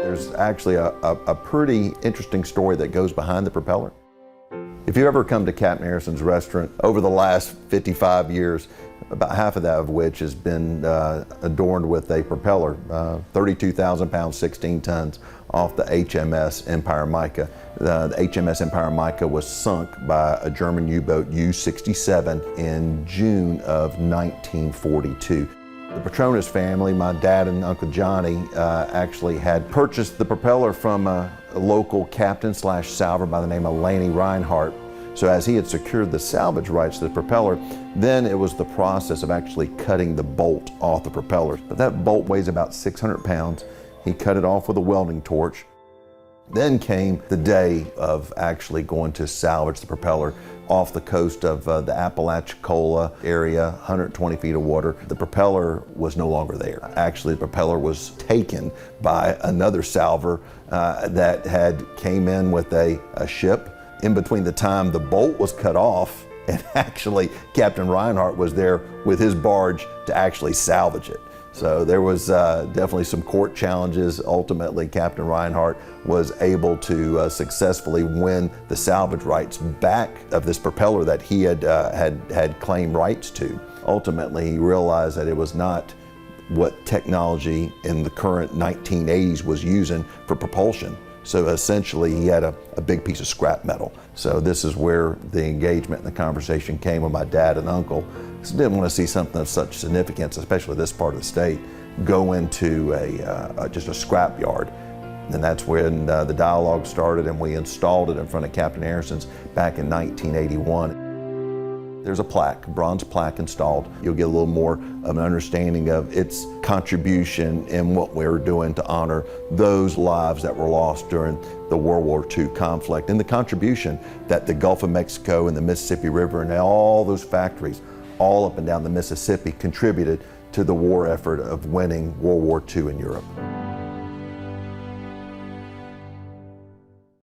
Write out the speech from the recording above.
There's actually a pretty interesting story that goes behind the propeller. If you ever come to Capt. Harrison's restaurant, over the last 55 years, about half of that of which has been adorned with a propeller, 32,000 pounds, 16 tons, off the HMS Empire Mica. The HMS Empire Mica was sunk by a German U-boat U-67 in June of 1942. The Patronis family, my dad and Uncle Johnny, actually had purchased the propeller from a local captain slash salver by the name of Lanny Reinhardt. So as he had secured the salvage rights to the propeller, then it was the process of actually cutting the bolt off the propeller. But that bolt weighs about 600 pounds. He cut it off with a welding torch. Then came the day of actually going to salvage the propeller off the coast of the Apalachicola area, 120 feet of water. The propeller was no longer there. Actually, the propeller was taken by another salver that had came in with a ship. In between the time the bolt was cut off and actually Captain Reinhardt was there with his barge to actually salvage it. So there was definitely some court challenges. Ultimately, Captain Reinhardt was able to successfully win the salvage rights back of this propeller that he had claimed rights to. Ultimately, he realized that it was not what technology in the current 1980s was using for propulsion. So essentially, he had a big piece of scrap metal. So this is where the engagement and the conversation came with my dad and uncle. Just didn't want to see something of such significance, especially this part of the state, go into just a scrap yard. And that's when the dialogue started, and we installed it in front of Captain Harrison's back in 1981. There's a plaque, bronze plaque installed. You'll get a little more of an understanding of its contribution in what we were doing to honor those lives that were lost during the World War II conflict, and the contribution that the Gulf of Mexico and the Mississippi River and all those factories all up and down the Mississippi contributed to the war effort of winning World War II in Europe.